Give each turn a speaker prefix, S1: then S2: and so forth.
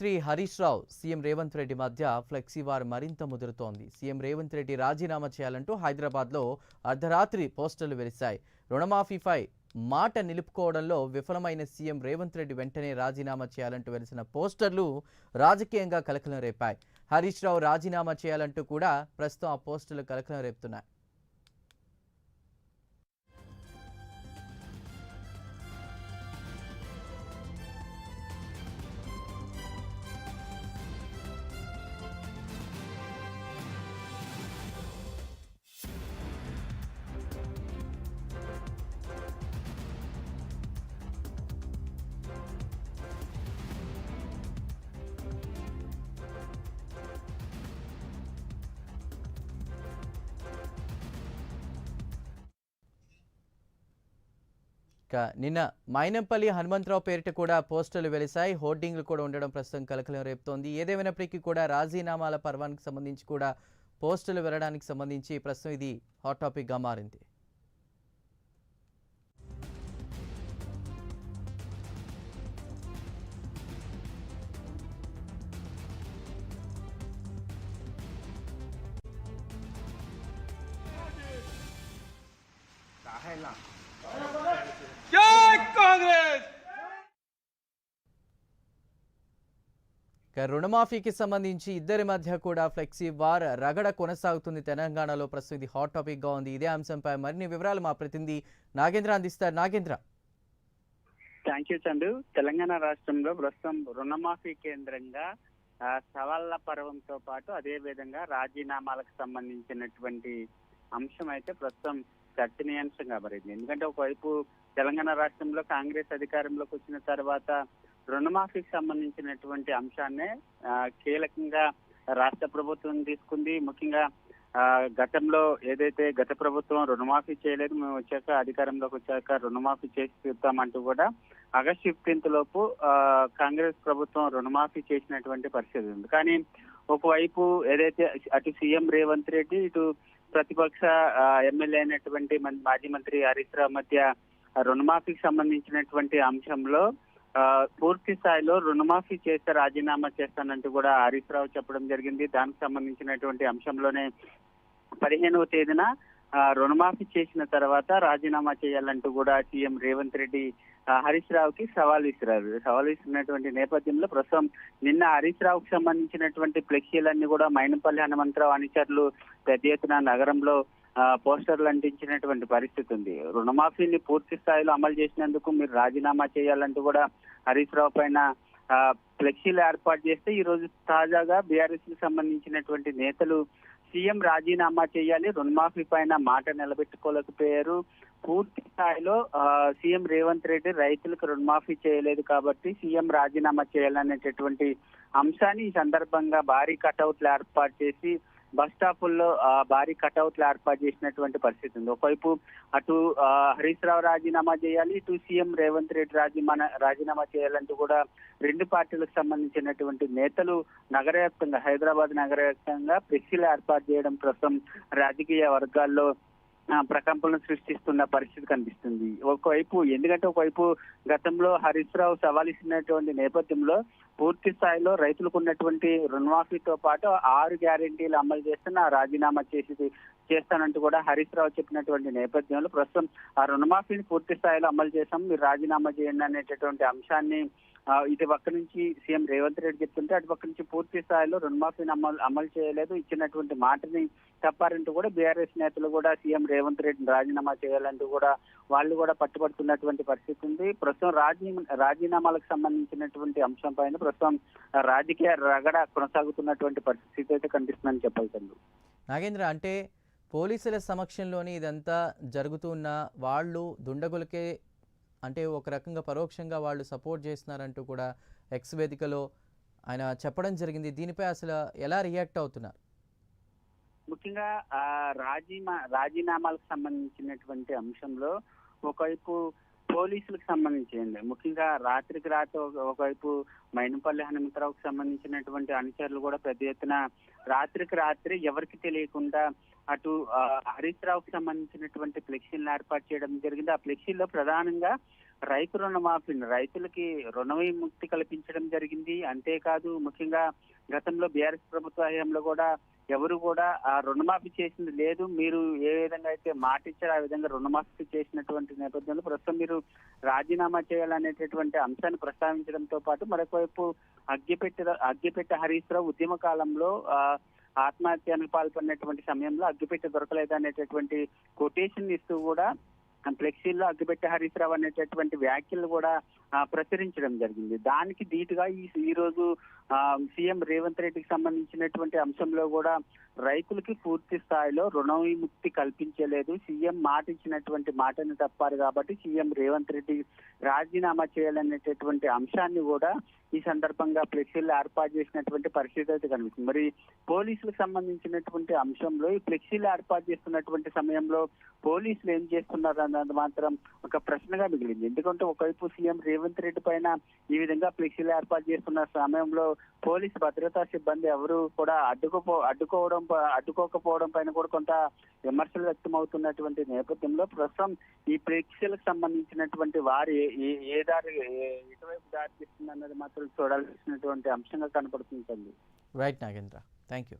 S1: మంత్రి హరీష్ రావు సీఎం రేవంత్ రెడ్డి మధ్య flexi war మరింత ముదురుతోంది. సీఎం రేవంత్ రెడ్డి రాజీనామా చేయాలంటూ హైదరాబాద్లో అర్ధరాత్రి పోస్టర్లు వెలిశాయి. రుణమాఫీపై మాట నిలుపుకోవడంలో విఫలమైన సీఎం రేవంత్ రెడ్డి వెంటనే రాజీనామా చేయాలంటూ వెలిసిన పోస్టర్లు రాజకీయంగా కలకలం రేపాయి. హరీష్ రావు రాజీనామా చేయాలంటూ కూడా ప్రస్తుతం ఆ పోస్టర్లు కలకలం రేపుతున్నాయి. నిన్న మైనంపల్లి హనుమంతరావు పేరిట కూడా పోస్టర్లు వెలిశాయి. హోర్డింగ్లు కూడా ఉండడం ప్రస్తుతం కలకలం రేపుతోంది. ఏదేమైనప్పటికీ కూడా రాజీనామాల పర్వానికి సంబంధించి కూడా పోస్టర్లు వెళ్ళడానికి సంబంధించి ప్రస్తుతం ఇది హాట్ టాపిక్గా మారింది. రుణమాఫీకి సంబంధించి ఇద్దరి మధ్య కూడా ఫ్లెక్సీ వార్ రగడ కొనసాగుతుంది. తెలంగాణలో ప్రస్తుతం ఇది హాట్ టాపిక్ గా ఉంది. ఇదే అంశంపై మరిన్ని వివరాలు మా ప్రతినిధి నాగేంద్ర అందిస్తారు. నాగేంద్ర.
S2: Thank you Chandu. తెలంగాణ రాష్ట్రంలో ప్రస్తుతం రుణమాఫీ కేంద్రంగా సవాళ్ల పర్వంతో పాటు అదే విధంగా రాజీనామాలకు సంబంధించినటువంటి అంశం అయితే ప్రస్తుతం చర్చనీయాంశంగా మారింది. ఎందుకంటే ఒకవైపు తెలంగాణ రాష్ట్రంలో కాంగ్రెస్ అధికారంలోకి వచ్చిన తర్వాత రుణమాఫీకి సంబంధించినటువంటి అంశాన్నే కీలకంగా రాష్ట్ర ప్రభుత్వం తీసుకుంది. ముఖ్యంగా గతంలో ఏదైతే గత ప్రభుత్వం రుణమాఫీ చేయలేదు, మేము వచ్చాక అధికారంలోకి వచ్చాక రుణమాఫీ చేసి తీరుతామంటూ కూడా ఆగస్టు 15 లోపు కాంగ్రెస్ ప్రభుత్వం రుణమాఫీ చేసినటువంటి పరిస్థితి ఉంది. కానీ ఒకవైపు ఏదైతే అటు సీఎం రేవంత్ రెడ్డి, ఇటు ప్రతిపక్ష ఎమ్మెల్యే అయినటువంటి మాజీ మంత్రి హరీష్ రావు మధ్య రుణమాఫీకి సంబంధించినటువంటి అంశంలో పూర్తి స్థాయిలో రుణమాఫీ చేస్తే రాజీనామా చేస్తానంటూ కూడా హరీష్ రావు చెప్పడం జరిగింది. దానికి సంబంధించినటువంటి అంశంలోనే 15వ తేదీన రుణమాఫీ చేసిన తర్వాత రాజీనామా చేయాలంటూ కూడా సీఎం రేవంత్ రెడ్డి హరీష్ రావుకి సవాల్ ఇస్తున్నటువంటి నేపథ్యంలో ప్రస్తుతం నిన్న హరీష్ రావుకి సంబంధించినటువంటి ఫ్లెక్సీలన్నీ కూడా మైనంపల్లి హనుమంతరావు అనుచరులు పెద్ద ఎత్తున నగరంలో పోస్టర్లు అంటించినటువంటి పరిస్థితి ఉంది. రుణమాఫీని పూర్తి స్థాయిలో అమలు చేసినందుకు మీరు రాజీనామా చేయాలంటూ కూడా హరీష్ రావు పైన ఫ్లెక్సీలు ఏర్పాటు చేస్తే ఈ రోజు తాజాగా బీఆర్ఎస్ కి సంబంధించినటువంటి నేతలు సీఎం రాజీనామా చేయాలి, రుణమాఫీ పైన మాట నిలబెట్టుకోలేకపోయారు, పూర్తి స్థాయిలో సీఎం రేవంత్ రెడ్డి రైతులకు రుణమాఫీ చేయలేదు కాబట్టి సీఎం రాజీనామా చేయాలనేటటువంటి అంశాన్ని ఈ సందర్భంగా భారీ కటౌట్లు ఏర్పాటు చేసి బస్ స్టాపుల్లో భారీ కటౌట్లు ఏర్పాటు చేసినటువంటి పరిస్థితి ఉంది. ఒకవైపు అటు హరీష్ రావు రాజీనామా చేయాలి, ఇటు సీఎం రేవంత్ రెడ్డి రాజీనామా చేయాలంటూ కూడా రెండు పార్టీలకు సంబంధించినటువంటి నేతలు నగరవ్యాప్తంగా హైదరాబాద్ నగరవ్యాప్తంగా ఫ్లెక్సీలు ఏర్పాటు చేయడం ప్రస్తుతం రాజకీయ వర్గాల్లో ప్రకంపనలు సృష్టిస్తున్న పరిస్థితి కనిపిస్తుంది. ఎందుకంటే ఒకవైపు గతంలో హరీష్ రావు సవాల్ ఇచ్చినటువంటి నేపథ్యంలో పూర్తి స్థాయిలో రైతులకు ఉన్నటువంటి రుణమాఫీతో పాటు 6 గ్యారెంటీలు అమలు చేస్తున్న రాజీనామా చేస్తానంటూ కూడా హరీష్ రావు చెప్పినటువంటి నేపథ్యంలో ప్రస్తుతం ఆ రుణమాఫీని పూర్తి స్థాయిలో అమలు చేస్తాం, మీరు రాజీనామా చేయండి అనేటటువంటి అంశాన్ని ఇటు పక్క నుంచి సీఎం రేవంత్ రెడ్డి చెప్తుంటే అటు పక్క నుంచి పూర్తి స్థాయిలో రుణమాఫీని అమలు చేయలేదు, ఇచ్చినటువంటి మాటని తప్పారంటూ కూడా బీఆర్ఎస్ నేతలు కూడా సీఎం రేవంత్ రెడ్డిని రాజీనామా చేయాలంటూ కూడా వాళ్ళు కూడా పట్టుబడుతున్నటువంటి పరిస్థితి ఉంది. ప్రస్తుతం రాజీనామాలకు సంబంధించినటువంటి అంశం పైన ప్రస్తుతం రాజకీయ రగడ కొనసాగుతున్నటువంటి పరిస్థితి అయితే కనిపిస్తుందని చెప్పగలను.
S1: నాగేంద్ర, అంటే పోలీసుల సమక్షంలోని ఇదంతా జరుగుతున్న వాళ్ళు దుండగులకే అంటే ఒక రకంగా పరోక్షంగా వాళ్ళు సపోర్ట్ చేస్తున్నారంటూ కూడా ఎక్స్ వేదికలో ఆయన చెప్పడం జరిగింది. దీనిపై అసలు ఎలా రియాక్ట్ అవుతున్నారు?
S2: ముఖ్యంగా రాజీనామాలకు సంబంధించినటువంటి అంశంలో ఒకవైపు పోలీసులకు సంబంధించింది, ముఖ్యంగా రాత్రికి రాత్రి ఒకవైపు మైనంపల్లి హనుమంతరావుకు సంబంధించినటువంటి అనుచరులు కూడా పెద్ద ఎత్తున రాత్రికి రాత్రి ఎవరికి తెలియకుండా అటు హరీష్ రావుకి సంబంధించినటువంటి ఫ్లెక్సీలను ఏర్పాటు చేయడం జరిగింది. ఆ ఫ్లెక్సీల్లో ప్రధానంగా రైతు రుణమాఫీని రైతులకి రుణ విముక్తి కల్పించడం జరిగింది. అంతేకాదు ముఖ్యంగా గతంలో బీఆర్ఎస్ ప్రభుత్వ హయాంలో కూడా ఎవరు కూడా ఆ రుణమాఫీ చేసింది లేదు. మీరు ఏ విధంగా అయితే మాట ఇచ్చారో ఆ విధంగా రుణమాఫీ చేసినటువంటి నేపథ్యంలో ప్రస్తుతం మీరు రాజీనామా చేయాలనేటటువంటి అంశాన్ని ప్రస్తావించడంతో పాటు మరొక వైపు అగ్గిపెట్టె హరీష్ రావు ఉద్యమ కాలంలో ఆత్మహత్యకు పాల్పడినటువంటి సమయంలో అగ్గిపెట్టె దొరకలేదు అనేటటువంటి కొటేషన్ ఇస్తూ కూడా ఫ్లెక్సీల్లో అగ్గిపెట్టె హరీష్ రావు అనేటటువంటి వ్యాఖ్యలు కూడా ప్రచురించడం జరిగింది. దానికి ధీటుగా ఈ రోజు సీఎం రేవంత్ రెడ్డికి సంబంధించినటువంటి అంశంలో కూడా రైతులకి పూర్తి స్థాయిలో రుణ విముక్తి కల్పించలేదు. సీఎం మాట ఇచ్చినటువంటి మాటను తప్పారు కాబట్టి సీఎం రేవంత్ రెడ్డి రాజీనామా చేయాలనేటటువంటి అంశాన్ని కూడా ఈ సందర్భంగా ఫ్లెక్సీలు ఏర్పాటు చేసినటువంటి పరిస్థితి అయితే కనిపిస్తుంది. మరి పోలీసులకు సంబంధించినటువంటి అంశంలో ఈ ఫ్లెక్సీలు ఏర్పాటు చేస్తున్నటువంటి సమయంలో పోలీసులు ఏం చేస్తున్నారు అన్నది మాత్రం ఒక ప్రశ్నగా మిగిలింది. ఎందుకంటే ఒకవైపు సీఎం రేవంత్ రెడ్డి పైన ఈ విధంగా ఫ్లెక్సీలు ఏర్పాటు చేస్తున్న సమయంలో పోలీసు భద్రతా సిబ్బంది ఎవరు కూడా అడ్డుకోకపోవడం పైన కూడా కొంత విమర్శలు వ్యక్తమవుతున్నటువంటి నేపథ్యంలో ప్రస్తుతం ఈ ఫ్లెక్సీలకు సంబంధించినటువంటి వారు ఎటువైపు దారి తీస్తుంది అన్నది మాత్రం చూడాల్సినటువంటి అంశంగా కనపడుతుంది.
S1: Right Nagendra, thank you.